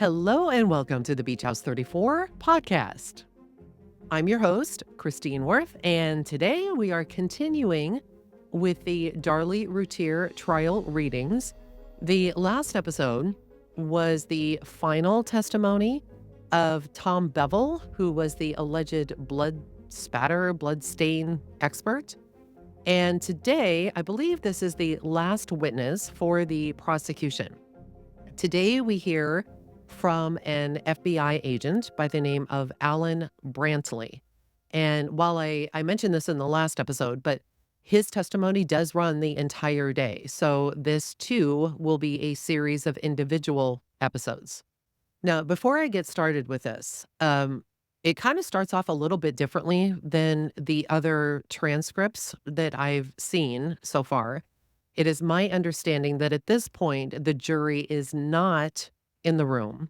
Hello and welcome to the Beach House 34 podcast. I'm your host, Christine Worth, and today we are continuing with the Darlie Routier trial readings. The last episode was the final testimony of Tom Bevel, who was the alleged blood stain expert. And today, I believe this is the last witness for the prosecution. Today, we hear from an FBI agent by the name of Alan Brantley. And while I mentioned this in the last episode, but his testimony does run the entire day. So this too will be a series of individual episodes. Now, before I get started with this, it kind of starts off a little bit differently than the other transcripts that I've seen so far. It is my understanding that at this point, the jury is not in the room.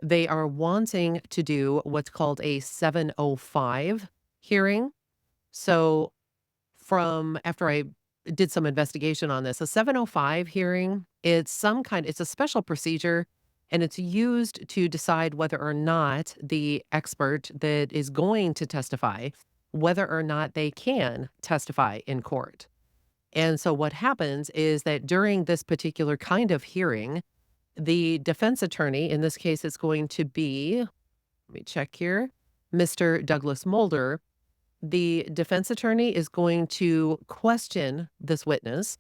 They are wanting to do what's called a 705 hearing. So after I did some investigation on this, a 705 hearing, it's a special procedure, and it's used to decide whether or not the expert that is going to testify, whether or not they can testify in court. And so what happens is that during this particular kind of hearing, the defense attorney, in this case, it's going to be, let me check here, Mr. Douglas Mulder. The defense attorney is going to question this witness,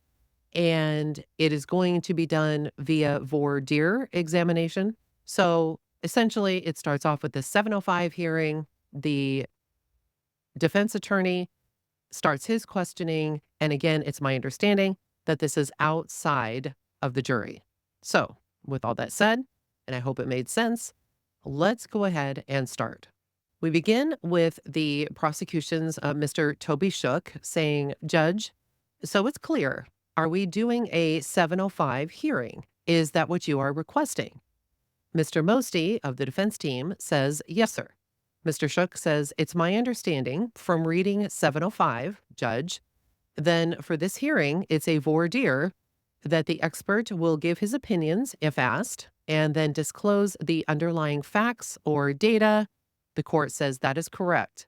and it is going to be done via voir dire examination. So essentially, it starts off with the 705 hearing. The defense attorney starts his questioning. And again, it's my understanding that this is outside of the jury. So with all that said, and I hope it made sense, let's go ahead and start. We begin with the prosecution's Mr. Toby Shook saying, "Judge, so it's clear. Are we doing a 705 hearing? Is that what you are requesting?" Mr. Mosty of the defense team says, "Yes, sir." Mr. Shook says, "It's my understanding from reading 705, Judge, then for this hearing, it's a voir dire that the expert will give his opinions if asked and then disclose the underlying facts or data." The court says that is correct.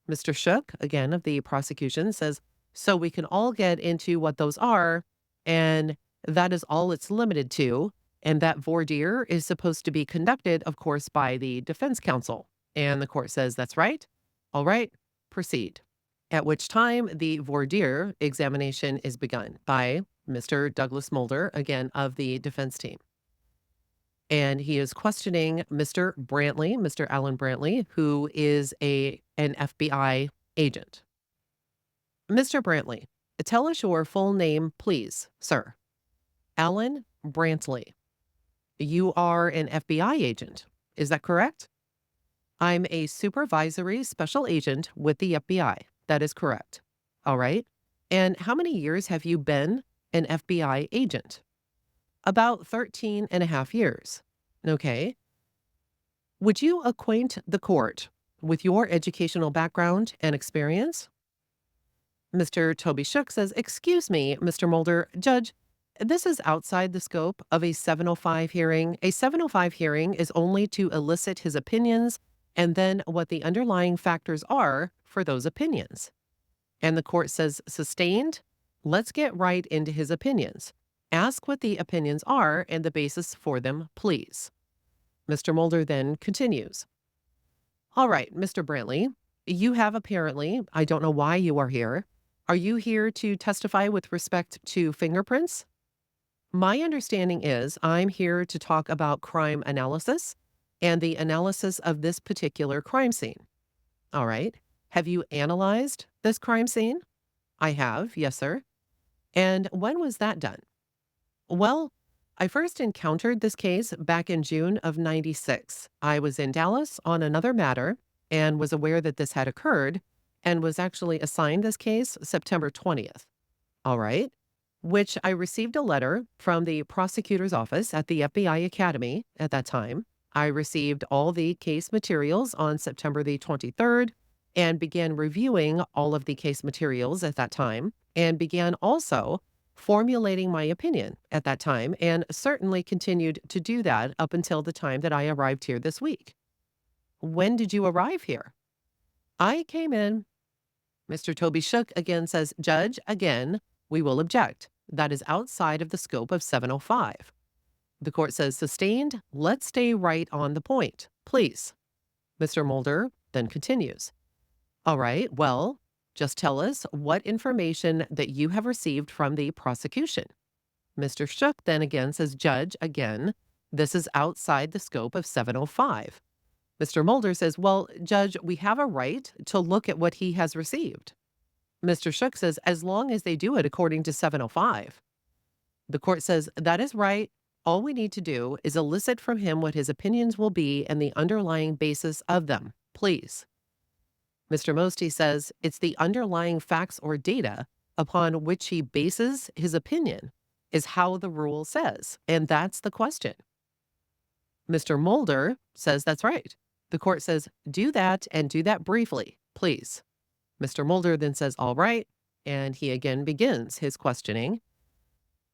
Mr. Shook, again of the prosecution, says, "So we can all get into what those are, and that is all it's limited to. And that voir dire is supposed to be conducted, of course, by the defense counsel." And the court says, "That's right. All right, proceed." At which time the voir dire examination is begun by Mr. Douglas Mulder, again of the defense team. And he is questioning Mr. Brantley, Mr. Alan Brantley, who is an FBI agent. "Mr. Brantley, tell us your full name, please, sir." "Alan Brantley." "You are an FBI agent, is that correct?" "I'm a supervisory special agent with the FBI. That is correct." "All right. And how many years have you been an FBI agent?" "About 13 and a half years. "Okay. Would you acquaint the court with your educational background and experience?" Mr. Toby Shook says, "Excuse me, Mr. Mulder, Judge, this is outside the scope of a 705 hearing. A 705 hearing is only to elicit his opinions and then what the underlying factors are for those opinions." And the court says, "Sustained. Let's get right into his opinions. Ask what the opinions are and the basis for them, please." Mr. Mulder then continues, "All right, Mr. Brantley, you have apparently, I don't know why you are here. Are you here to testify with respect to fingerprints?" "My understanding is I'm here to talk about crime analysis and the analysis of this particular crime scene." "All right. Have you analyzed this crime scene?" "I have, yes, sir." "And when was that done?" "Well, I first encountered this case back in June of '96. I was in Dallas on another matter and was aware that this had occurred and was actually assigned this case September 20th. "All right. Which I received a letter from the prosecutor's office at the FBI Academy at that time. I received all the case materials on September the 23rd and began reviewing all of the case materials at that time and began also formulating my opinion at that time and certainly continued to do that up until the time that I arrived here this week. When did you arrive here? I came in. Mr. Toby Shook again says, Judge, again, we will object. That is outside of the scope of 705. The court says, sustained. Let's stay right on the point, please. Mr. Mulder then continues. All right, well, just tell us what information that you have received from the prosecution. Mr. Shook then again says, Judge, again, this is outside the scope of 705. Mr. Mulder says, well, Judge, we have a right to look at what he has received. Mr. Shook says, as long as they do it according to 705. The court says, that is right. All we need to do is elicit from him what his opinions will be and the underlying basis of them, please. Mr. Mosty says, it's the underlying facts or data upon which he bases his opinion is how the rule says, and that's the question. Mr. Mulder says that's right. The court says, do that and do that briefly, please. Mr. Mulder then says, all right, and he again begins his questioning.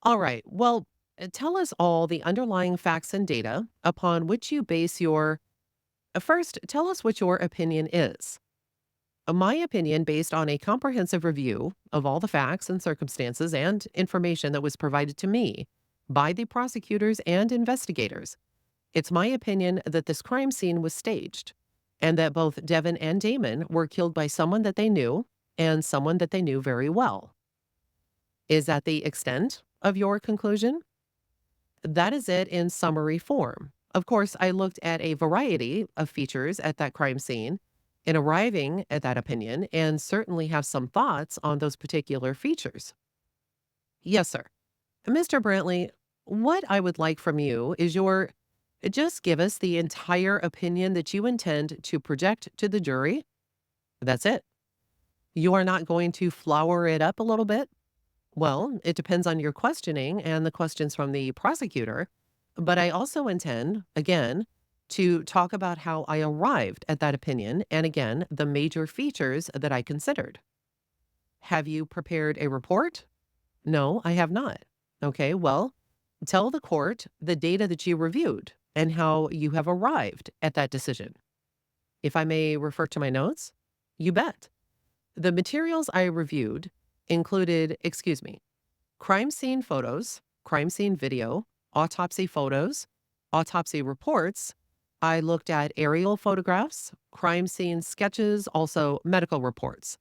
All right, well, tell us all the underlying facts and data upon which you base your... First, tell us what your opinion is. My opinion, based on a comprehensive review of all the facts and circumstances and information that was provided to me by the prosecutors and investigators, it's my opinion that this crime scene was staged and that both Devin and Damon were killed by someone that they knew and someone that they knew very well. Is that the extent of your conclusion? That is it in summary form. Of course, I looked at a variety of features at that crime scene in arriving at that opinion and certainly have some thoughts on those particular features. Yes, sir. Mr. Brantley, what I would like from you is just give us the entire opinion that you intend to project to the jury. That's it. You are not going to flower it up a little bit? Well, it depends on your questioning and the questions from the prosecutor. But I also intend, again, to talk about how I arrived at that opinion and, again, the major features that I considered. Have you prepared a report? No, I have not. Okay, well, tell the court the data that you reviewed and how you have arrived at that decision. If I may refer to my notes? You bet. The materials I reviewed included, crime scene photos, crime scene video, autopsy photos, autopsy reports. I looked at aerial photographs, crime scene sketches, also medical reports.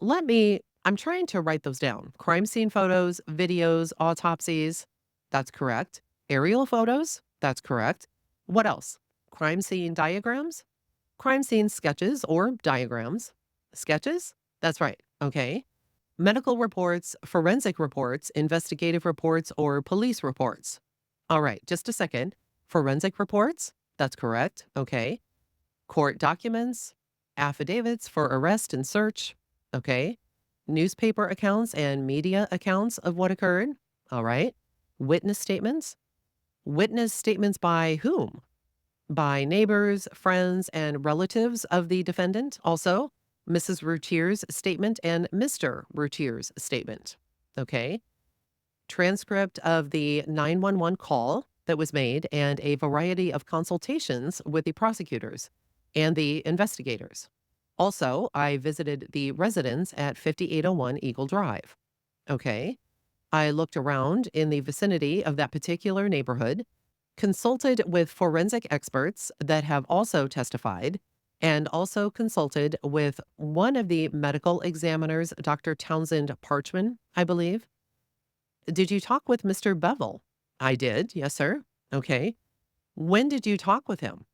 I'm trying to write those down. Crime scene photos, videos, autopsies. That's correct. Aerial photos. That's correct. What else? Crime scene diagrams? Crime scene sketches or diagrams. Sketches? That's right. Okay. Medical reports, forensic reports, investigative reports, or police reports. All right, just a second. Forensic reports? That's correct. Okay. Court documents, affidavits for arrest and search. Okay. Newspaper accounts and media accounts of what occurred. All right. Witness statements. Witness statements by whom? By neighbors, friends, and relatives of the defendant. Also, Mrs. Routier's statement and Mr. Routier's statement. Okay. Transcript of the 911 call that was made and a variety of consultations with the prosecutors and the investigators. Also, I visited the residence at 5801 Eagle Drive. Okay. I looked around in the vicinity of that particular neighborhood, consulted with forensic experts that have also testified, and also consulted with one of the medical examiners, Dr. Townsend Parchman, I believe. Did you talk with Mr. Bevel? I did, yes, sir. Okay. When did you talk with him?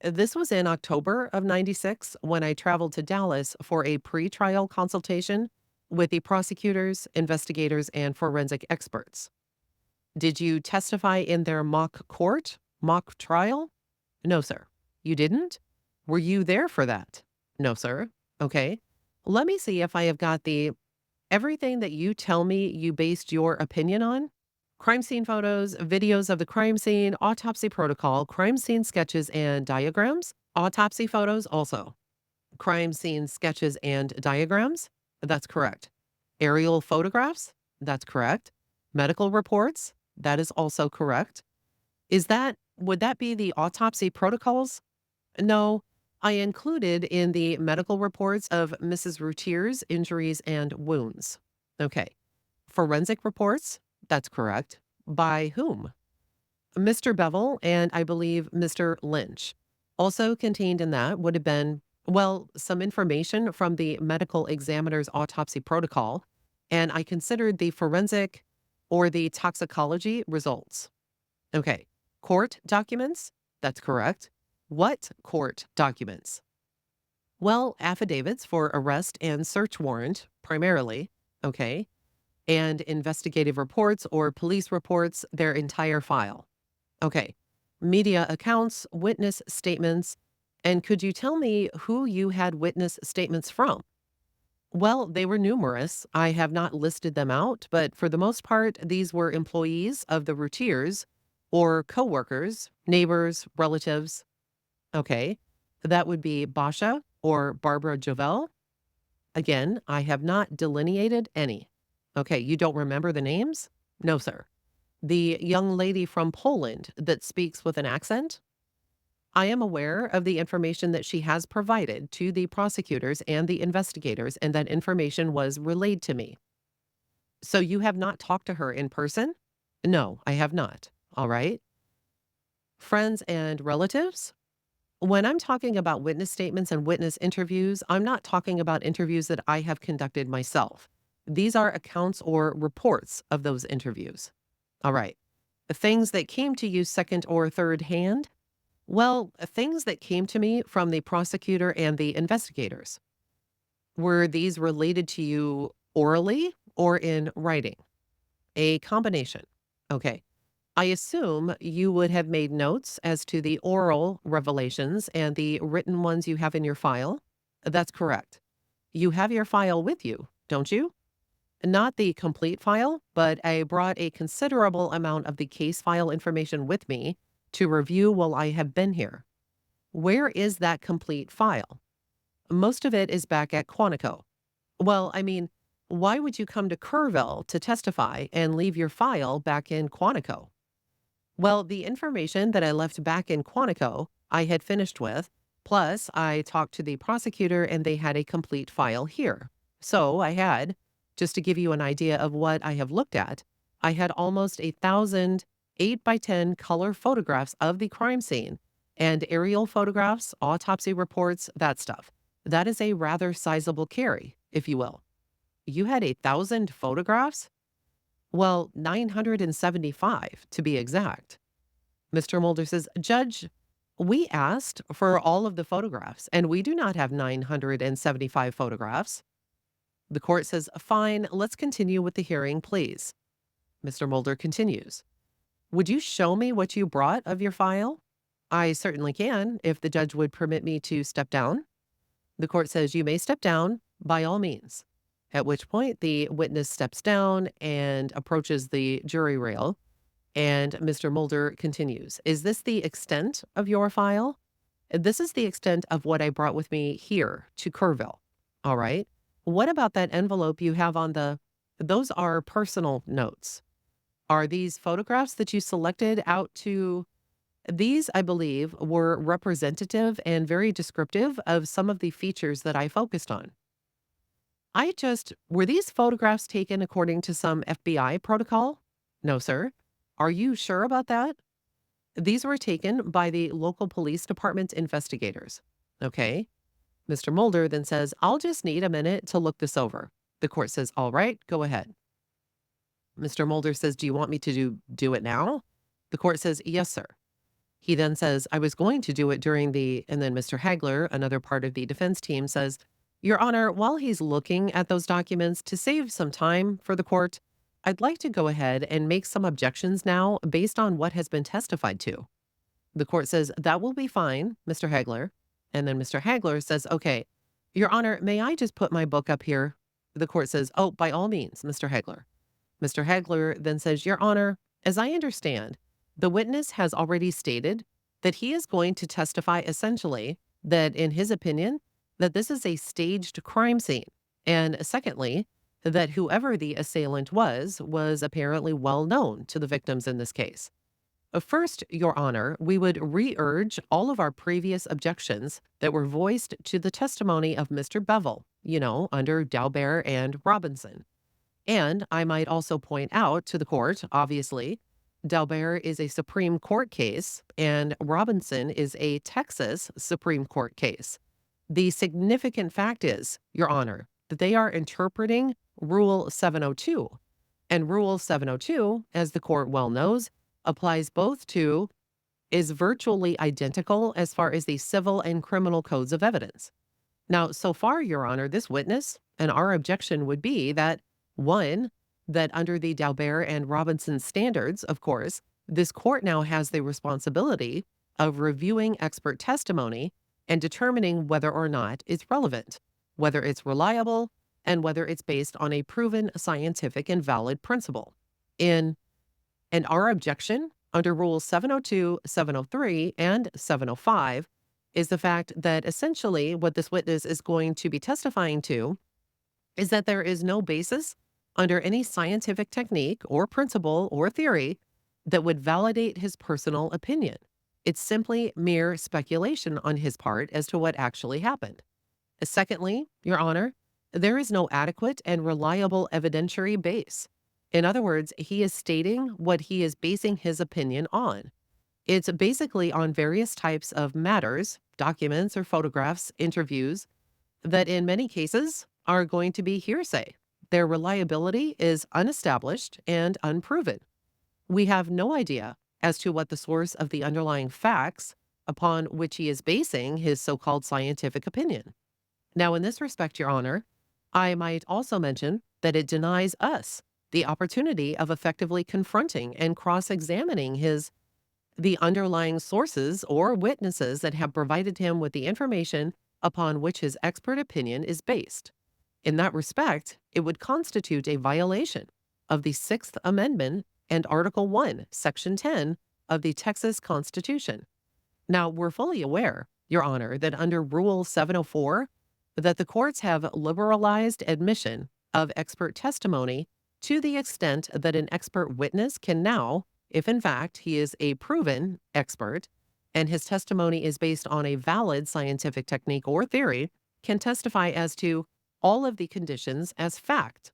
This was in October of 96 when I traveled to Dallas for a pre-trial consultation with the prosecutors, investigators, and forensic experts. Did you testify in their mock court, mock trial? No, sir. You didn't? Were you there for that? No, sir. Okay. Let me see if I have got everything that you tell me you based your opinion on. Crime scene photos, videos of the crime scene, autopsy protocol, crime scene sketches and diagrams. Autopsy photos also. Crime scene sketches and diagrams. That's correct. Aerial photographs. That's correct. Medical reports? That is also correct. Would that be the autopsy protocols? No, I included in the medical reports of Mrs. Routier's injuries and wounds. Okay. Forensic reports? That's correct. By whom? Mr. Bevel and I believe Mr. Lynch. Also contained in that would have been, well, some information from the medical examiner's autopsy protocol, and I considered the forensic or the toxicology results. Okay. Court documents? That's correct. What court documents? Well, affidavits for arrest and search warrant, primarily. Okay. And investigative reports or police reports, their entire file. Okay. Media accounts, witness statements. And could you tell me who you had witness statements from? Well, they were numerous. I have not listed them out, but for the most part, these were employees of the Routiers or coworkers, neighbors, relatives. Okay. That would be Basha or Barbara Jovel. Again, I have not delineated any. Okay. You don't remember the names? No, sir. The young lady from Poland that speaks with an accent? I am aware of the information that she has provided to the prosecutors and the investigators, and that information was relayed to me. So you have not talked to her in person? No, I have not. All right. Friends and relatives? When I'm talking about witness statements and witness interviews, I'm not talking about interviews that I have conducted myself. These are accounts or reports of those interviews. All right. Things that came to you second or third hand? Well, things that came to me from the prosecutor and the investigators. Were these related to you orally or in writing? A combination. Okay. I assume you would have made notes as to the oral revelations and the written ones you have in your file. That's correct. You have your file with you, don't you? Not the complete file, but I brought a considerable amount of the case file information with me to review while I have been here. Where is that complete file? Most of it is back at Quantico. Well, I mean, why would you come to Kerrville to testify and leave your file back in Quantico? Well, the information that I left back in Quantico, I had finished with, plus I talked to the prosecutor and they had a complete file here. So I had, just to give you an idea of what I have looked at, I had almost 1,000 8x10 color photographs of the crime scene and aerial photographs, autopsy reports, that stuff. That is a rather sizable carry, if you will. You had 1,000 photographs? Well, 975 to be exact. Mr. Mulder says, Judge, we asked for all of the photographs, and we do not have 975 photographs. The court says, fine, let's continue with the hearing, please. Mr. Mulder continues. Would you show me what you brought of your file? I certainly can, if the judge would permit me to step down. The court says, you may step down by all means. At which point the witness steps down and approaches the jury rail. And Mr. Mulder continues, is this the extent of your file? This is the extent of what I brought with me here to Kerrville. All right. What about that envelope you have those are personal notes. Are these photographs that you selected out to, these, I believe, were representative and very descriptive of some of the features that I focused on. Were these photographs taken according to some FBI protocol? No, sir. Are you sure about that? These were taken by the local police department investigators. Okay. Mr. Mulder then says, I'll just need a minute to look this over. The court says, all right, go ahead. Mr. Mulder says, do you want me to do it now? The court says, yes, sir. He then says, I was going to do it and then Mr. Hagler, another part of the defense team, says, Your Honor, while he's looking at those documents, to save some time for the court, I'd like to go ahead and make some objections now based on what has been testified to. The court says, that will be fine, Mr. Hagler. And then Mr. Hagler says, okay, Your Honor, may I just put my book up here? The court says, oh, by all means, Mr. Hagler. Mr. Hagler then says, Your Honor, as I understand, the witness has already stated that he is going to testify essentially that, in his opinion, that this is a staged crime scene. And secondly, that whoever the assailant was apparently well known to the victims in this case. First, Your Honor, we would re-urge all of our previous objections that were voiced to the testimony of Mr. Bevel, under Dalbert and Robinson. And I might also point out to the court, obviously, Dalbert is a Supreme Court case and Robinson is a Texas Supreme Court case. The significant fact is, Your Honor, that they are interpreting Rule 702. And Rule 702, as the court well knows, applies both to, is virtually identical as far as the civil and criminal codes of evidence. Now, so far, Your Honor, this witness and our objection would be that, one, that under the Dalbert and Robinson standards, of course, this court now has the responsibility of reviewing expert testimony and determining whether or not it's relevant, whether it's reliable, and whether it's based on a proven scientific and valid principle. And our objection under Rules 702, 703, and 705 is the fact that essentially what this witness is going to be testifying to is that there is no basis under any scientific technique or principle or theory that would validate his personal opinion. It's simply mere speculation on his part as to what actually happened. Secondly, Your Honor, there is no adequate and reliable evidentiary base. In other words, he is stating what he is basing his opinion on. It's basically on various types of matters, documents or photographs, interviews, that in many cases are going to be hearsay. Their reliability is unestablished and unproven. We have no idea as to what the source of the underlying facts upon which he is basing his so-called scientific opinion. Now, in this respect, Your Honor, I might also mention that it denies us the opportunity of effectively confronting and cross-examining the underlying sources or witnesses that have provided him with the information upon which his expert opinion is based. In that respect, it would constitute a violation of the Sixth Amendment and Article 1, Section 10 of the Texas Constitution. Now, we're fully aware, Your Honor, that under Rule 704, that the courts have liberalized admission of expert testimony to the extent that an expert witness can now, if in fact he is a proven expert and his testimony is based on a valid scientific technique or theory, can testify as to all of the conditions as fact.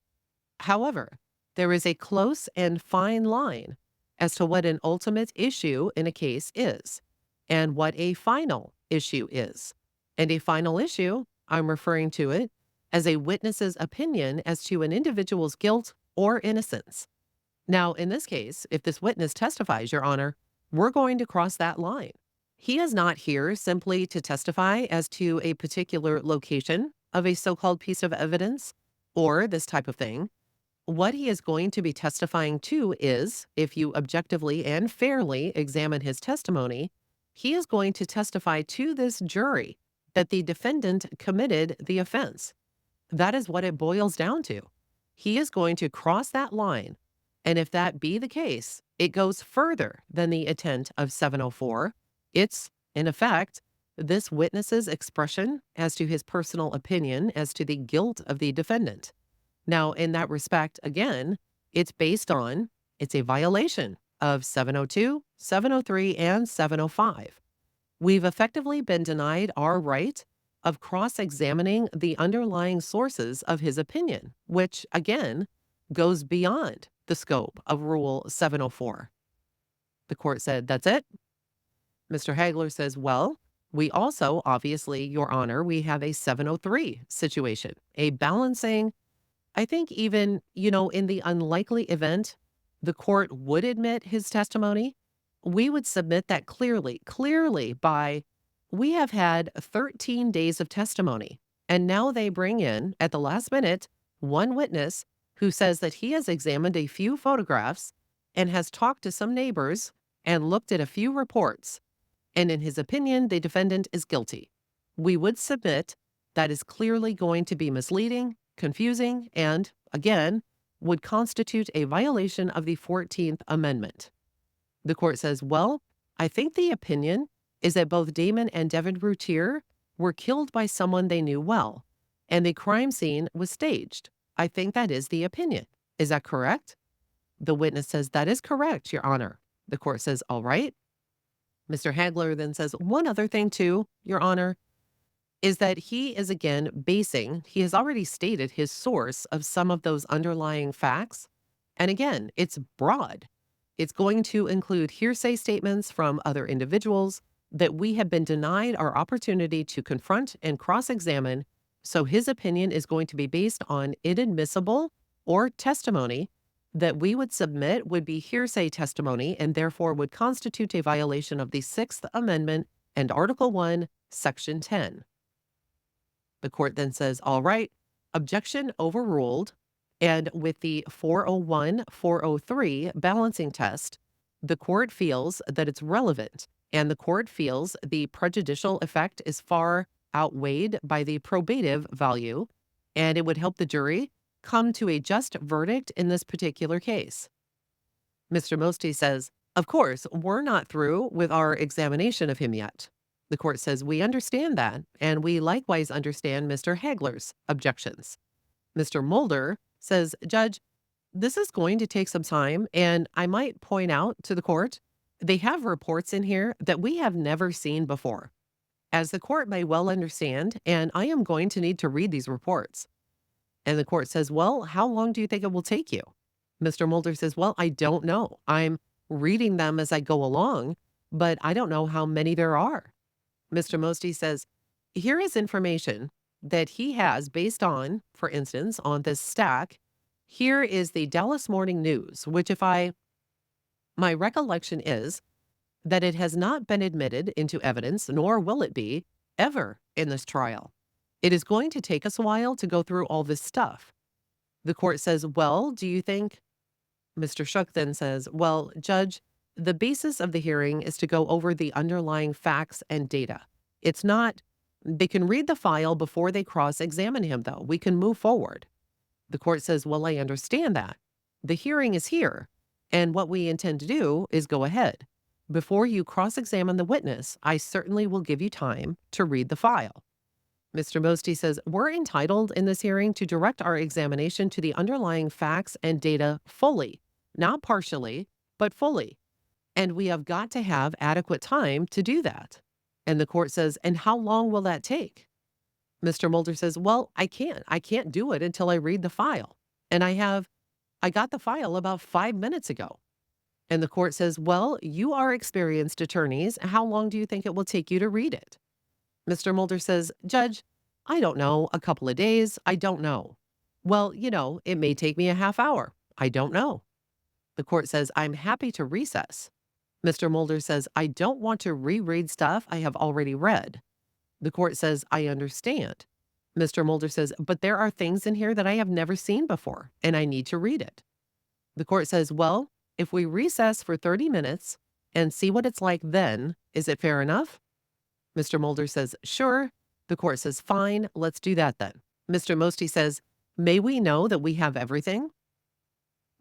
However, there is a close and fine line as to what an ultimate issue in a case is and what a final issue is. And a final issue, I'm referring to it as a witness's opinion as to an individual's guilt or innocence. Now, in this case, if this witness testifies, Your Honor, we're going to cross that line. He is not here simply to testify as to a particular location of a so-called piece of evidence or this type of thing. What he is going to be testifying to is, if you objectively and fairly examine his testimony, he is going to testify to this jury that the defendant committed the offense. That is what it boils down to. He is going to cross that line. And if that be the case, it goes further than the intent of 704. It's, in effect, this witness's expression as to his personal opinion as to the guilt of the defendant. Now, in that respect, again, it's a violation of 702, 703, and 705. We've effectively been denied our right of cross-examining the underlying sources of his opinion, which, again, goes beyond the scope of Rule 704. The court said, that's it. Mr. Hagler says, well, we also, obviously, Your Honor, we have a 703 situation, a balancing. I think even, in the unlikely event the court would admit his testimony, we would submit that clearly by, we have had 13 days of testimony, and now they bring in, at the last minute, one witness who says that he has examined a few photographs and has talked to some neighbors and looked at a few reports. And in his opinion, the defendant is guilty. We would submit that is clearly going to be misleading, confusing, and, again, would constitute a violation of the 14th Amendment. The court says, well, I think the opinion is that both Damon and Devin Routier were killed by someone they knew well, and the crime scene was staged. I think that is the opinion. Is that correct? The witness says, that is correct, Your Honor. The court says, all right. Mr. Hagler then says, one other thing too, Your Honor, is that he is again he has already stated his source of some of those underlying facts. And again, it's broad. It's going to include hearsay statements from other individuals that we have been denied our opportunity to confront and cross-examine. So his opinion is going to be based on inadmissible or testimony that we would submit would be hearsay testimony and therefore would constitute a violation of the Sixth Amendment and Article 1, Section 10. The court then says, all right, objection overruled. And with the 401-403 balancing test, the court feels that it's relevant, and the court feels the prejudicial effect is far outweighed by the probative value, and it would help the jury come to a just verdict in this particular case. Mr. Mosty says, of course, we're not through with our examination of him yet. The court says, we understand that, and we likewise understand Mr. Hagler's objections. Mr. Mulder says, Judge, this is going to take some time, and I might point out to the court, they have reports in here that we have never seen before. As the court may well understand, and I am going to need to read these reports. And the court says, well, how long do you think it will take you? Mr. Mulder says, well, I don't know. I'm reading them as I go along, but I don't know how many there are. Mr. Mosty says, here is information that he has based on, for instance, on this stack. Here is the Dallas Morning News, which my recollection is that it has not been admitted into evidence, nor will it be, ever in this trial. It is going to take us a while to go through all this stuff. The court says, well, do you think? Mr. Shook then says, well, Judge, the basis of the hearing is to go over the underlying facts and data. It's not, they can read the file before they cross-examine him, though. We can move forward. The court says, well, I understand that. The hearing is here, and what we intend to do is go ahead. Before you cross-examine the witness, I certainly will give you time to read the file. Mr. Mosty says, we're entitled in this hearing to direct our examination to the underlying facts and data fully, not partially, but fully. And we have got to have adequate time to do that. And the court says, and how long will that take? Mr. Mulder says, well, I can't do it until I read the file. And I got the file about 5 minutes ago. And the court says, well, you are experienced attorneys. How long do you think it will take you to read it? Mr. Mulder says, Judge, I don't know, a couple of days. I don't know. Well, it may take me a half hour. I don't know. The court says, I'm happy to recess. Mr. Mulder says, I don't want to reread stuff I have already read. The court says, I understand. Mr. Mulder says, but there are things in here that I have never seen before, and I need to read it. The court says, well, if we recess for 30 minutes and see what it's like then, is it fair enough? Mr. Mulder says, sure. The court says, fine, let's do that then. Mr. Mosty says, may we know that we have everything?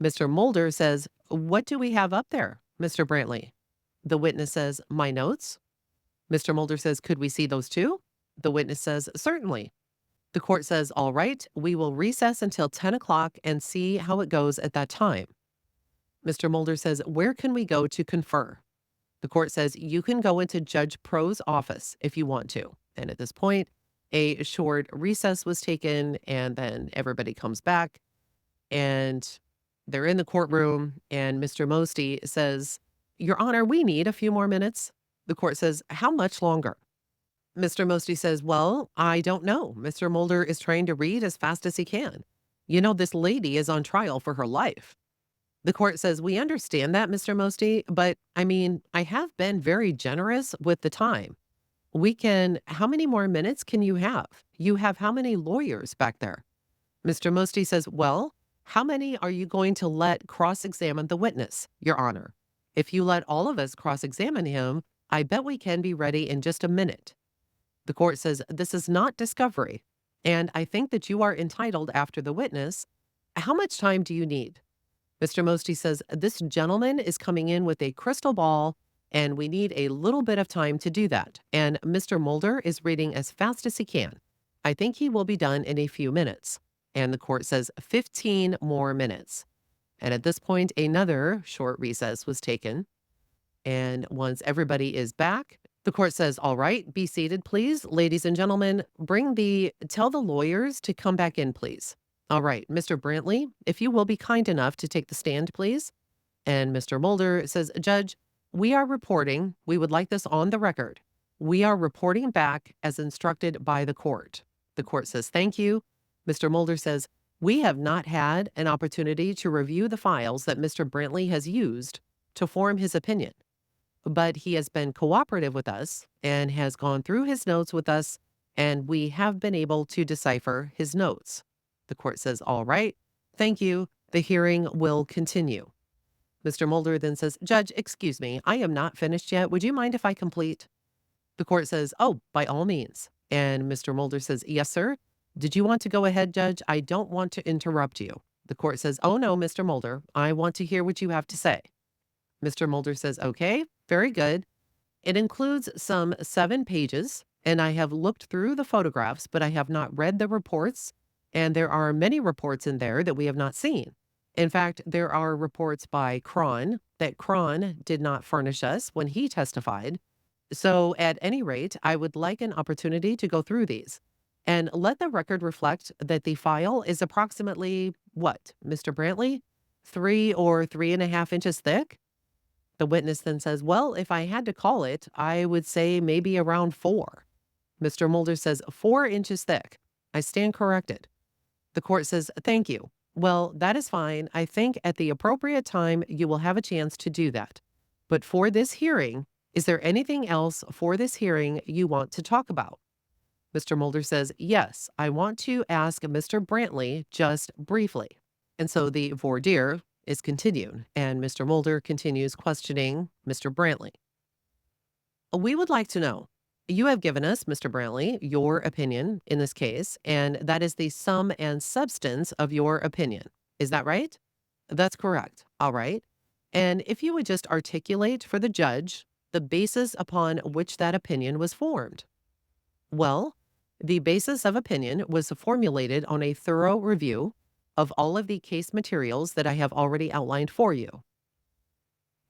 Mr. Mulder says, what do we have up there, Mr. Brantley? The witness says, my notes. Mr. Mulder says, could we see those too? The witness says, certainly. The court says, all right, we will recess until 10 o'clock and see how it goes at that time. Mr. Mulder says, where can we go to confer? The court says, you can go into Judge Pro's office if you want to. And at this point, a short recess was taken, and then everybody comes back, and they're in the courtroom, and Mr. Mosty says, Your Honor, we need a few more minutes. The court says, how much longer? Mr. Mosty says, well, I don't know. Mr. Mulder is trying to read as fast as he can. This lady is on trial for her life. The court says, we understand that, Mr. Mosty, but I have been very generous with the time. How many more minutes can you have? You have how many lawyers back there? Mr. Mosty says, well, how many are you going to let cross-examine the witness, Your Honor? If you let all of us cross-examine him, I bet we can be ready in just a minute. The court says, this is not discovery, and I think that you are entitled after the witness. How much time do you need? Mr. Mosty says, this gentleman is coming in with a crystal ball, and we need a little bit of time to do that. And Mr. Mulder is reading as fast as he can. I think he will be done in a few minutes. And the court says 15 more minutes. And at this point, another short recess was taken. And once everybody is back, the court says, all right, be seated, please. Ladies and gentlemen, tell the lawyers to come back in, please. All right, Mr. Brantley, if you will be kind enough to take the stand, please. And Mr. Mulder says, Judge, we would like this on the record. We are reporting back as instructed by the court. The court says, thank you. Mr. Mulder says, we have not had an opportunity to review the files that Mr. Brantley has used to form his opinion, but he has been cooperative with us and has gone through his notes with us, and we have been able to decipher his notes. The court says, all right, thank you. The hearing will continue. Mr. Mulder then says, Judge, excuse me, I am not finished yet. Would you mind if I complete? The court says, oh, by all means. And Mr. Mulder says, yes, sir. Did you want to go ahead, Judge? I don't want to interrupt you. The court says, oh, no, Mr. Mulder, I want to hear what you have to say. Mr. Mulder says, okay, very good. It includes some 7 pages, and I have looked through the photographs, but I have not read the reports, and there are many reports in there that we have not seen. In fact, there are reports by Cron that Cron did not furnish us when he testified. So at any rate, I would like an opportunity to go through these. And let the record reflect that the file is approximately, what, Mr. Brantley? 3 or 3.5 inches thick? The witness then says, well, if I had to call it, I would say maybe around 4. Mr. Mulder says, 4 inches thick. I stand corrected. The court says, thank you. Well, that is fine. I think at the appropriate time, you will have a chance to do that. But for this hearing, is there anything else for this hearing you want to talk about? Mr. Mulder says, yes, I want to ask Mr. Brantley just briefly. And so the voir dire is continued, and Mr. Mulder continues questioning Mr. Brantley. We would like to know, you have given us, Mr. Brantley, your opinion in this case, and that is the sum and substance of your opinion. Is that right? That's correct. All right. And if you would just articulate for the judge the basis upon which that opinion was formed. Well, the basis of opinion was formulated on a thorough review of all of the case materials that I have already outlined for you.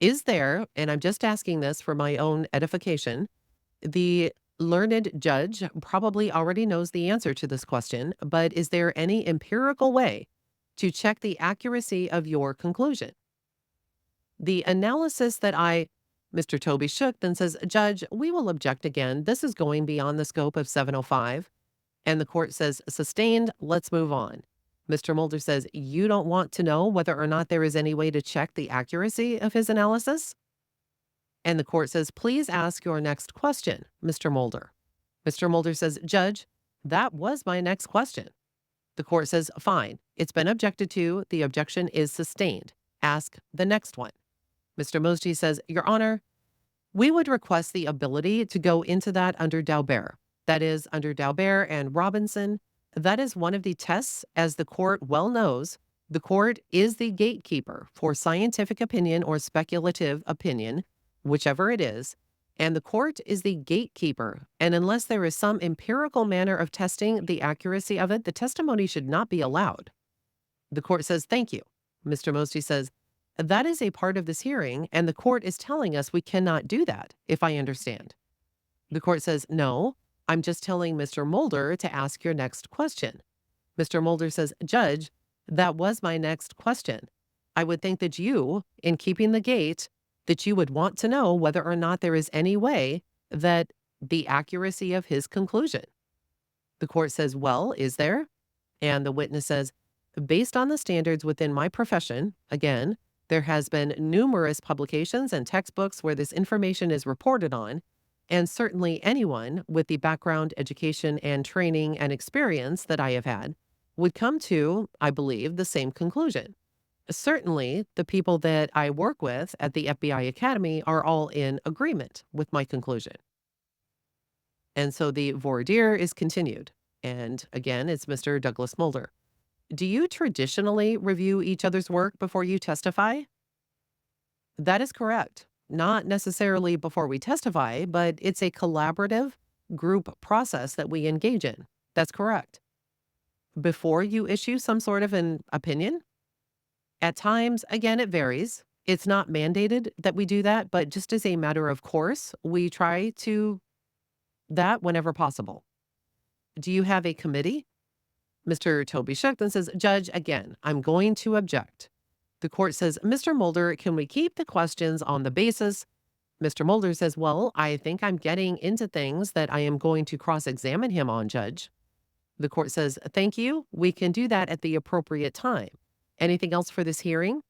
Is there, and I'm just asking this for my own edification, the learned judge probably already knows the answer to this question, but is there any empirical way to check the accuracy of your conclusion? The analysis that Mr. Toby Shook then says, Judge, we will object again. This is going beyond the scope of 705. And the court says, sustained, let's move on. Mr. Mulder says, you don't want to know whether or not there is any way to check the accuracy of his analysis? And the court says, please ask your next question, Mr. Mulder. Mr. Mulder says, Judge, that was my next question. The court says, fine, it's been objected to. The objection is sustained. Ask the next one. Mr. Mosty says, Your Honor, we would request the ability to go into that under Daubert. That is, under Daubert and Robinson. That is one of the tests, as the court well knows. The court is the gatekeeper for scientific opinion or speculative opinion, whichever it is, and the court is the gatekeeper. And unless there is some empirical manner of testing the accuracy of it, the testimony should not be allowed. The court says, thank you. Mr. Mosty says, that is a part of this hearing, and the court is telling us we cannot do that, if I understand. The court says, no, I'm just telling Mr. Mulder to ask your next question. Mr. Mulder says, Judge, that was my next question. I would think that you, in keeping the gate, that you would want to know whether or not there is any way that the accuracy of his conclusion. The court says, well, is there? And the witness says, based on the standards within my profession, again, there has been numerous publications and textbooks where this information is reported on, and certainly anyone with the background, education, and training and experience that I have had would come to, I believe, the same conclusion. Certainly, the people that I work with at the FBI Academy are all in agreement with my conclusion. And so the voir dire is continued. And again, it's Mr. Douglas Mulder. Do you traditionally review each other's work before you testify? That is correct. Not necessarily before we testify, but it's a collaborative group process that we engage in. That's correct. before you issue some sort of an opinion? At times, again, it varies. It's not mandated that we do that, but just as a matter of course, we try to that whenever possible. Do you have a committee? Mr. Toby Shook then says, Judge, again, I'm going to object. The court says, Mr. Mulder, can we keep the questions on the basis? Mr. Mulder says, well, I think I'm getting into things that I am going to cross-examine him on, Judge. The court says, thank you. We can do that at the appropriate time. Anything else for this hearing?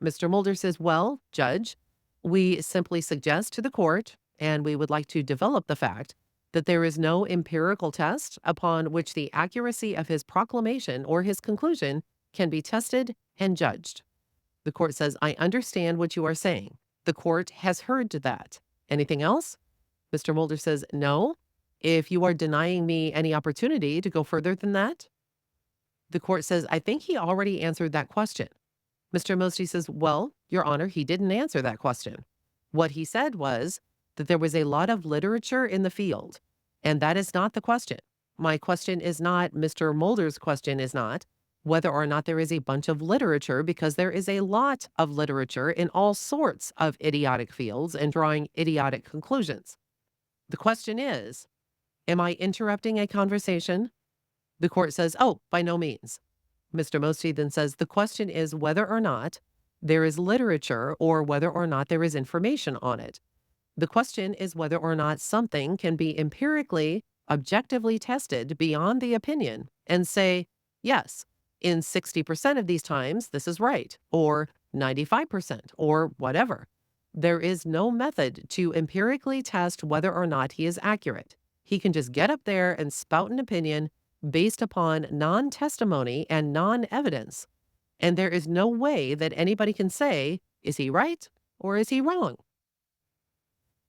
Mr. Mulder says, well, Judge, we simply suggest to the court, and we would like to develop the fact that there is no empirical test upon which the accuracy of his proclamation or his conclusion can be tested and judged. The court says, I understand what you are saying. The court has heard that. Anything else? Mr. Mulder says, no. If you are denying me any opportunity to go further than that? The court says, I think he already answered that question. Mr. Mosty says, well, Your Honor, he didn't answer that question. What he said was that there was a lot of literature in the field, and that is not the question. My question is not, Mr. Mulder's question is not, whether or not there is a bunch of literature, because there is a lot of literature in all sorts of idiotic fields and drawing idiotic conclusions. The question is, am I interrupting a conversation? The court says, oh, by no means. Mr. Mosty then says, the question is whether or not there is literature or whether or not there is information on it. The question is whether or not something can be empirically, objectively tested beyond the opinion and say, yes, in 60% of these times, this is right, or 95%, or whatever. There is no method to empirically test whether or not he is accurate. He can just get up there and spout an opinion based upon non-testimony and non-evidence. And there is no way that anybody can say, is he right or is he wrong?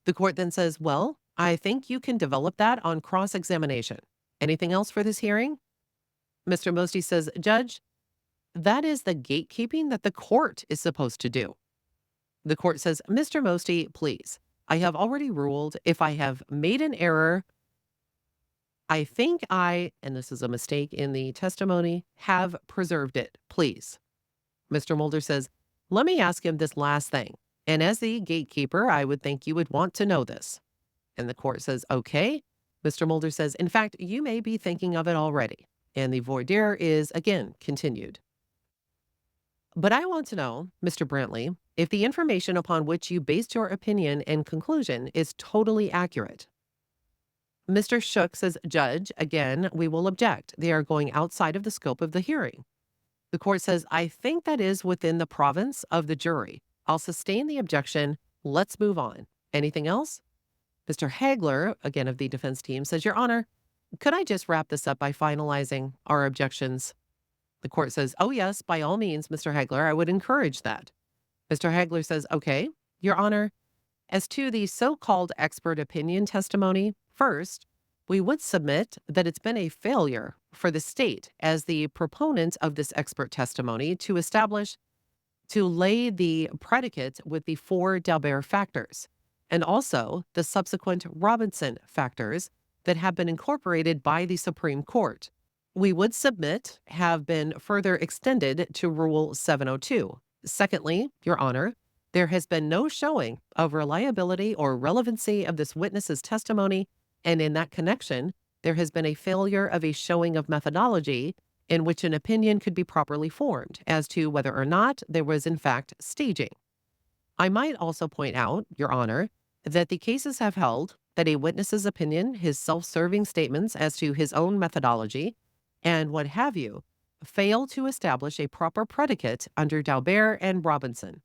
The court then says, well, I think you can develop that on cross-examination. Anything else for this hearing? Mr. Mosty says, Judge, that is the gatekeeping that the court is supposed to do. The court says, Mr. Mosty, please, I have already ruled if I have made an error, I think and this is a mistake in the testimony, have preserved it, please. Mr. Mulder says, let me ask him this last thing. And as the gatekeeper, I would think you would want to know this. And the court says, okay. Mr. Mulder says, in fact, you may be thinking of it already. And the voir dire is again continued. But I want to know, Mr. Brantley, if the information upon which you based your opinion and conclusion is totally accurate. Mr. Shook says, Judge, again, we will object. They are going outside of the scope of the hearing. The court says, I think that is within the province of the jury. I'll sustain the objection. Let's move on. Anything else? Mr. Hagler, again of the defense team, says, Your Honor, could I just wrap this up by finalizing our objections? The court says, oh, yes, by all means, Mr. Hagler, I would encourage that. Mr. Hagler says, okay, Your Honor, as to the so-called expert opinion testimony, first, we would submit that it's been a failure for the state as the proponent of this expert testimony to lay the predicate with the 4 Dalbert factors, and also the subsequent Robinson factors that have been incorporated by the Supreme Court. We would submit have been further extended to Rule 702. Secondly, Your Honor, there has been no showing of reliability or relevancy of this witness's testimony, and in that connection, there has been a failure of a showing of methodology in which an opinion could be properly formed as to whether or not there was in fact staging. I might also point out, Your Honor, that the cases have held that a witness's opinion, his self-serving statements as to his own methodology, and what have you, fail to establish a proper predicate under Dalbert and Robinson.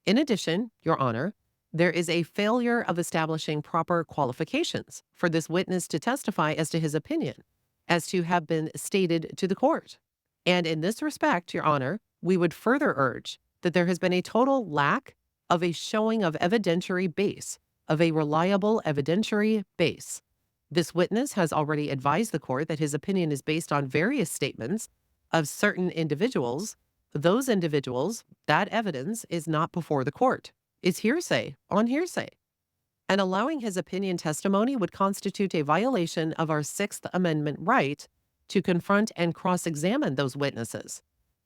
In addition, Your Honor, there is a failure of establishing proper qualifications for this witness to testify as to his opinion, as to have been stated to the court. And in this respect, Your Honor, we would further urge that there has been a total lack of a showing of evidentiary base, of a reliable evidentiary base. This witness has already advised the court that his opinion is based on various statements of certain individuals. Those individuals, that evidence is not before the court. It's hearsay on hearsay. And allowing his opinion testimony would constitute a violation of our Sixth Amendment right to confront and cross-examine those witnesses,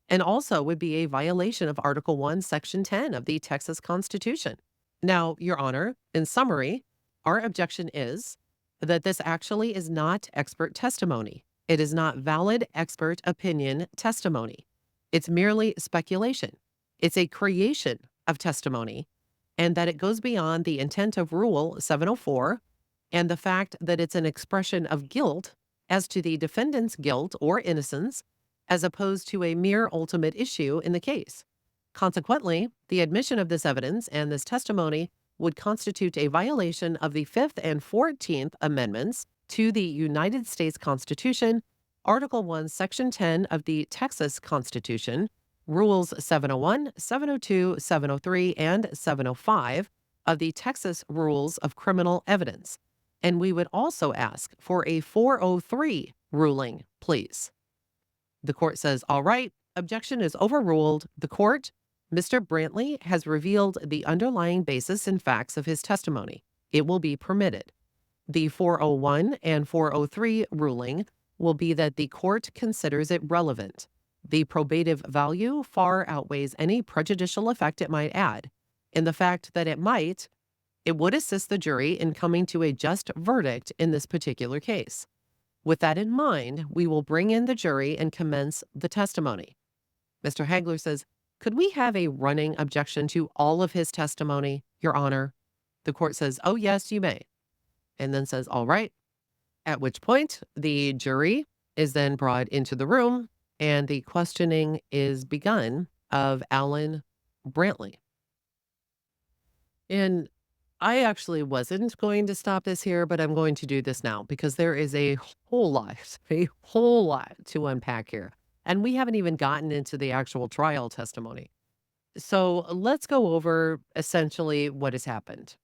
and also would be a violation of Article 1, Section 10 of the Texas Constitution. Now, Your Honor, in summary, our objection is that this actually is not expert testimony. It is not valid expert opinion testimony. It's merely speculation. It's a creation of testimony, and that it goes beyond the intent of Rule 704 and the fact that it's an expression of guilt as to the defendant's guilt or innocence, as opposed to a mere ultimate issue in the case. Consequently, the admission of this evidence and this testimony would constitute a violation of the 5th and 14th Amendments to the United States Constitution, Article 1, Section 10 of the Texas Constitution, Rules 701, 702, 703, and 705 of the Texas Rules of Criminal Evidence. And we would also ask for a 403 ruling, please. The court says, all right, objection is overruled. The court, Mr. Brantley, has revealed the underlying basis and facts of his testimony. It will be permitted. The 401 and 403 ruling will be that the court considers it relevant. The probative value far outweighs any prejudicial effect it might add, in the fact that it would assist the jury in coming to a just verdict in this particular case. With that in mind, we will bring in the jury and commence the testimony. Mr. Hagler says, could we have a running objection to all of his testimony, Your Honor? The court says, oh, yes, you may. And then says, all right. At which point, the jury is then brought into the room and the questioning is begun of Alan Brantley. And I actually wasn't going to stop this here, but I'm going to do this now because there is a whole lot to unpack here. And we haven't even gotten into the actual trial testimony. So let's go over essentially what has happened.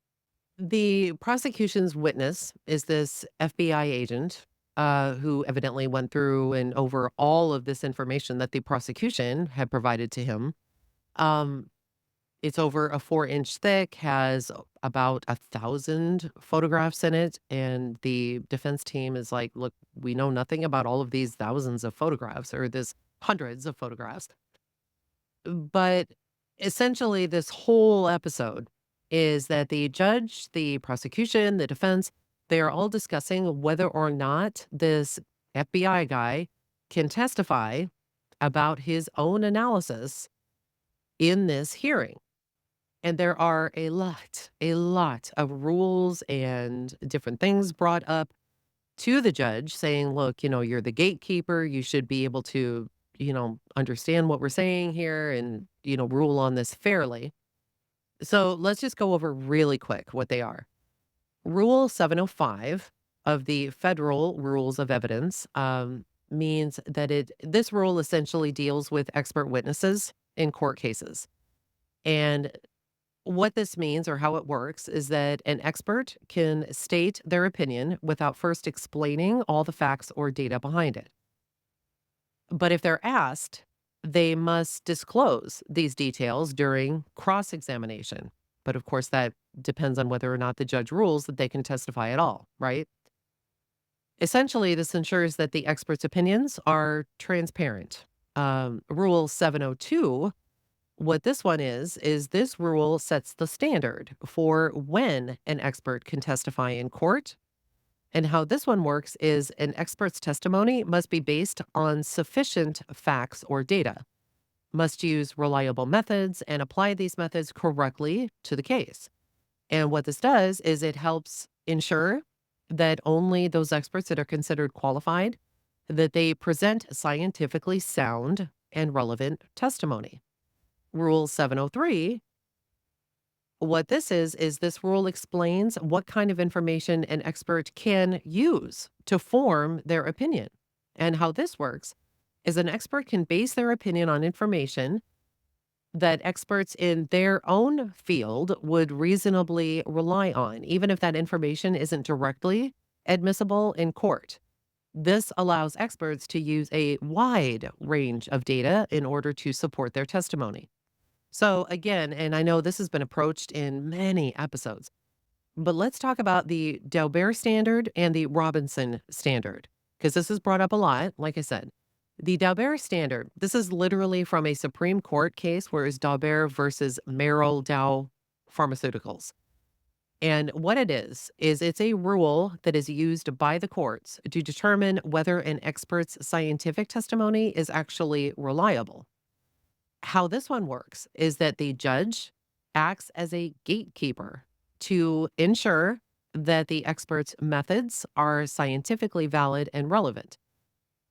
The prosecution's witness is this FBI agent who evidently went through and over all of this information that the prosecution had provided to him. It's over a 4-inch thick, has about 1,000 photographs in it. And the defense team is like, look, we know nothing about all of these thousands of photographs or this hundreds of photographs. But essentially, this whole episode is that the judge, the prosecution, the defense, they are all discussing whether or not this FBI guy can testify about his own analysis in this hearing. And there are a lot of rules and different things brought up to the judge saying, look, you're the gatekeeper. You should be able to, understand what we're saying here and, rule on this fairly. So let's just go over really quick what they are. Rule 705 of the Federal Rules of Evidence means that this rule essentially deals with expert witnesses in court cases. And what this means or how it works is that an expert can state their opinion without first explaining all the facts or data behind it. But if they're asked, they must disclose these details during cross-examination. But of course, that depends on whether or not the judge rules that they can testify at all, right? Essentially, this ensures that the expert's opinions are transparent. Rule 702, what this one is this rule sets the standard for when an expert can testify in court. And how this one works is an expert's testimony must be based on sufficient facts or data, must use reliable methods and apply these methods correctly to the case. And what this does is it helps ensure that only those experts that are considered qualified, that they present scientifically sound and relevant testimony. Rule 703, what this is this rule explains what kind of information an expert can use to form their opinion. And how this works is an expert can base their opinion on information that experts in their own field would reasonably rely on, even if that information isn't directly admissible in court. This allows experts to use a wide range of data in order to support their testimony. So again, and I know this has been approached in many episodes, but let's talk about the Daubert standard and the Robinson standard. because this is brought up a lot, like I said. The Daubert standard, this is literally from a Supreme Court case where it's Daubert versus Merrill Dow Pharmaceuticals. And what it is it's a rule that is used by the courts to determine whether an expert's scientific testimony is actually reliable. How this one works is that the judge acts as a gatekeeper to ensure that the expert's methods are scientifically valid and relevant.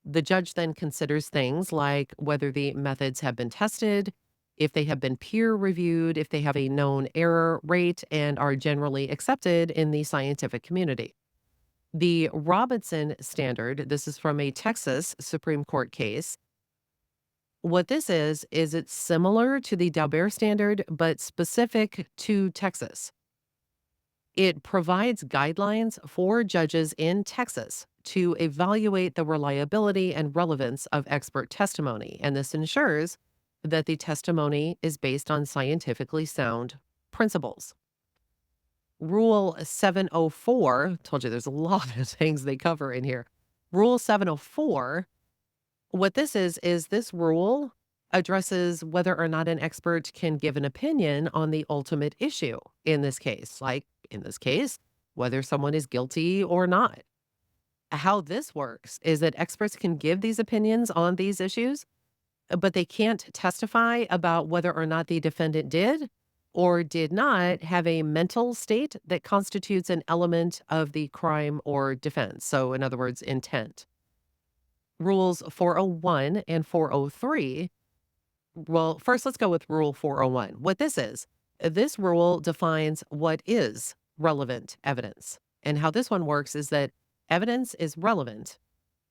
The judge then considers things like whether the methods have been tested, if they have been peer reviewed, if they have a known error rate, and are generally accepted in the scientific community. The Robinson standard, this is from a Texas Supreme Court case. What this is it's similar to the Daubert standard, but specific to Texas. It provides guidelines for judges in Texas to evaluate the reliability and relevance of expert testimony, and this ensures that the testimony is based on scientifically sound principles. Rule 704, told you there's a lot of things they cover in here. Rule 704, what this is this rule addresses whether or not an expert can give an opinion on the ultimate issue in this case, like in this case, whether someone is guilty or not. How this works is that experts can give these opinions on these issues, but they can't testify about whether or not the defendant did or did not have a mental state that constitutes an element of the crime or defense. So, in other words, intent. Rules 401 and 403. Well, first, let's go with Rule 401. What this rule defines what is relevant evidence. And how this one works is that evidence is relevant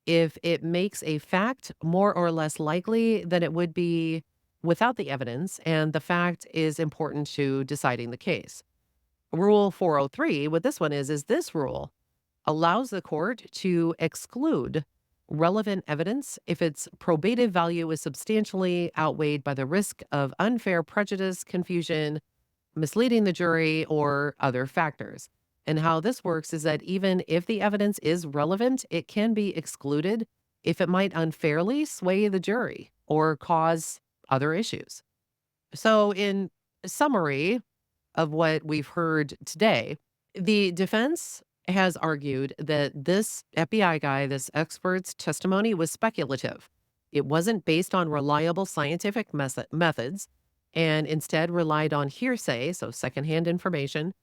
if it makes a fact more or less likely than it would be without the evidence, and the fact is important to deciding the case. Rule 403, what this one is this rule allows the court to exclude relevant evidence if its probative value is substantially outweighed by the risk of unfair prejudice, confusion, misleading the jury, or other factors. And how this works is that even if the evidence is relevant, it can be excluded if it might unfairly sway the jury or cause other issues. So, in summary of what we've heard today, the defense has argued that this FBI guy, this expert's testimony was speculative. It wasn't based on reliable scientific methods and instead relied on hearsay, so secondhand information.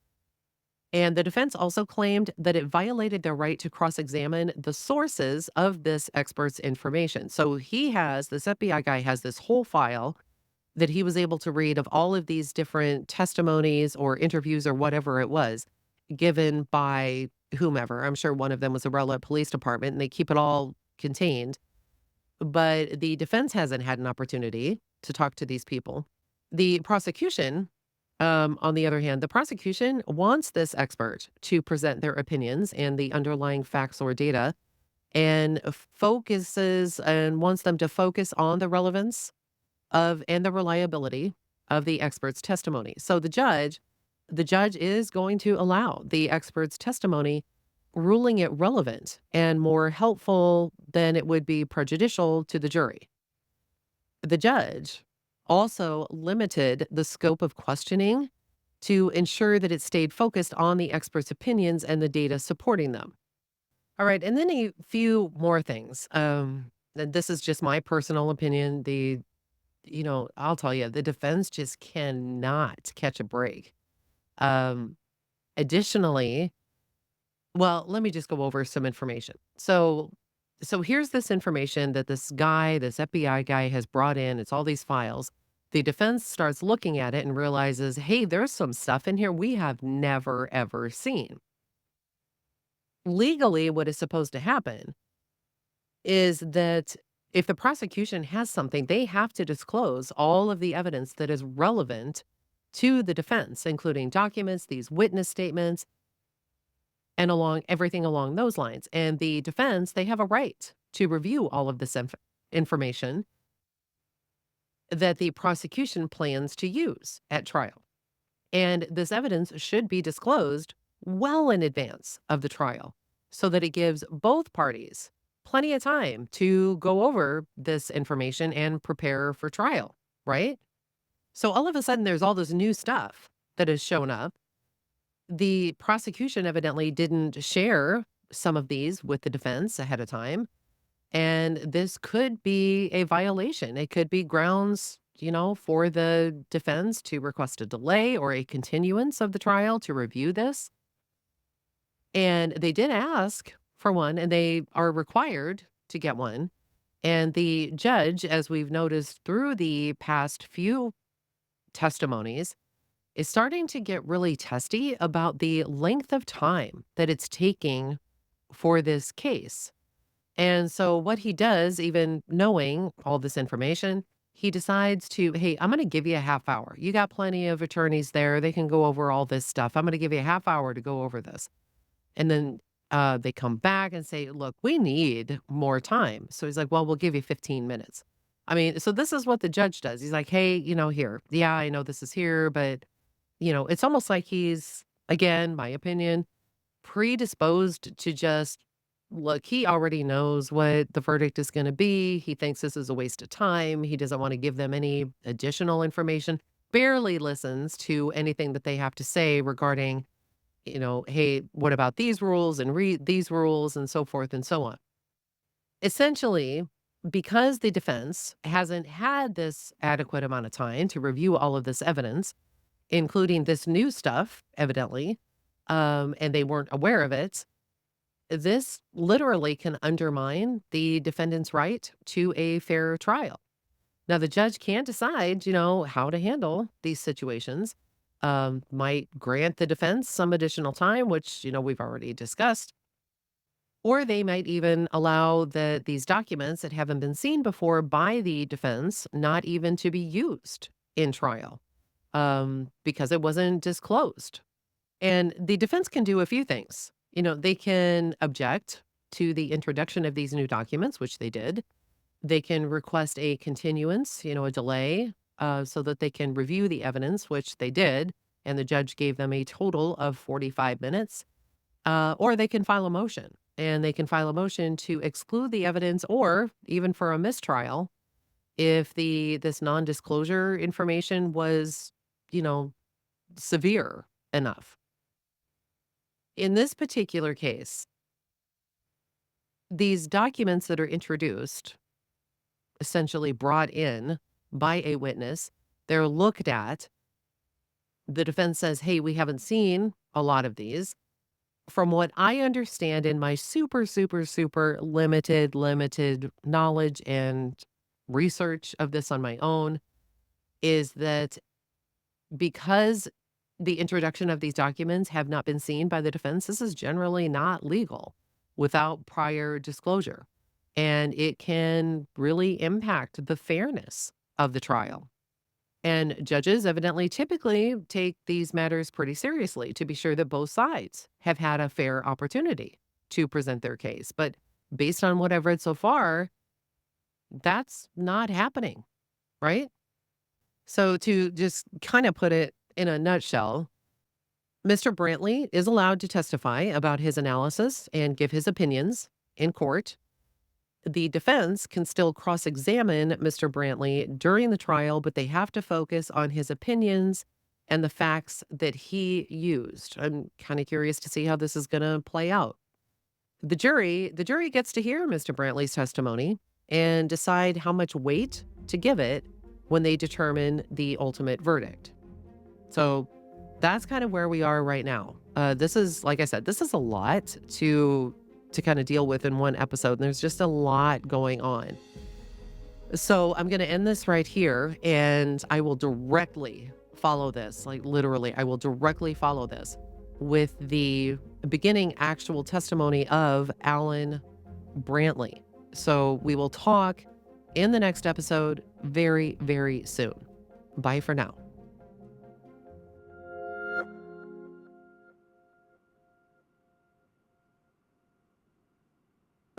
And the defense also claimed that it violated their right to cross-examine the sources of this expert's information. So this FBI guy has this whole file that he was able to read of all of these different testimonies or interviews or whatever it was given by whomever. I'm sure one of them was the Rowlett Police Department, and they keep it all contained. But the defense hasn't had an opportunity to talk to these people. The prosecution, on the other hand, the prosecution wants this expert to present their opinions and the underlying facts or data and focuses and wants them to focus on the relevance of and the reliability of the expert's testimony. So the judge is going to allow the expert's testimony, ruling it relevant and more helpful than it would be prejudicial to the jury. The judge also limited the scope of questioning to ensure that it stayed focused on the expert's opinions and the data supporting them. All right, and then a few more things. And this is just my personal opinion. I'll tell you, the defense just cannot catch a break. Um, Additionally, well, let me just go over some information. So here's this information that this guy, this FBI guy has brought in. It's all these files. The defense starts looking at it and realizes, hey, there's some stuff in here we have never, ever seen. Legally, what is supposed to happen is that if the prosecution has something, they have to disclose all of the evidence that is relevant to the defense, including documents, these witness statements, and everything along those lines. And the defense, they have a right to review all of this information that the prosecution plans to use at trial. And this evidence should be disclosed well in advance of the trial so that it gives both parties plenty of time to go over this information and prepare for trial, right? So all of a sudden, there's all this new stuff that has shown up. The prosecution evidently didn't share some of these with the defense ahead of time. And this could be a violation. It could be grounds, for the defense to request a delay or a continuance of the trial to review this. And they did ask for one, and they are required to get one. And the judge, as we've noticed through the past few testimonies, is starting to get really testy about the length of time that it's taking for this case. And so what he does, even knowing all this information, he decides to, hey, I'm going to give you a half hour. You got plenty of attorneys there. They can go over all this stuff. I'm going to give you a half hour to go over this. And then they come back and say, look, we need more time. So he's like, well, we'll give you 15 minutes. I mean, so this is what the judge does. He's like, hey, here, yeah, I know this is here, but, it's almost like he's, again, my opinion, predisposed to just look, he already knows what the verdict is going to be. He thinks this is a waste of time. He doesn't want to give them any additional information, barely listens to anything that they have to say regarding, hey, what about these rules and read these rules and so forth and so on. Essentially, because the defense hasn't had this adequate amount of time to review all of this evidence, including this new stuff, evidently, and they weren't aware of it, this literally can undermine the defendant's right to a fair trial. Now, the judge can decide, how to handle these situations, might grant the defense some additional time, which, we've already discussed, or they might even allow these documents that haven't been seen before by the defense not even to be used in trial because it wasn't disclosed. And the defense can do a few things. They can object to the introduction of these new documents, which they did. They can request a continuance, a delay, so that they can review the evidence, which they did. And the judge gave them a total of 45 minutes. Or they can file a motion. And they can file a motion to exclude the evidence or even for a mistrial if this non-disclosure information was, severe enough. In this particular case, these documents that are introduced, essentially brought in by a witness, they're looked at. The defense says, hey, we haven't seen a lot of these. From what I understand in my super, super, super limited knowledge and research of this on my own, is that because the introduction of these documents have not been seen by the defense, this is generally not legal without prior disclosure. And it can really impact the fairness of the trial. And judges evidently typically take these matters pretty seriously to be sure that both sides have had a fair opportunity to present their case. But based on what I've read so far, that's not happening, right? So to just kind of put it in a nutshell, Mr. Brantley is allowed to testify about his analysis and give his opinions in court. The defense can still cross-examine Mr. Brantley during the trial, but they have to focus on his opinions and the facts that he used. I'm kind of curious to see how this is going to play out. The jury gets to hear Mr. Brantley's testimony and decide how much weight to give it when they determine the ultimate verdict. So that's kind of where we are right now. This is, like I said, this is a lot to kind of deal with in one episode. And there's just a lot going on. So I'm going to end this right here, and I will directly follow this. Like literally, I will directly follow this with the beginning actual testimony of Alan Brantley. So we will talk in the next episode very, very soon. Bye for now.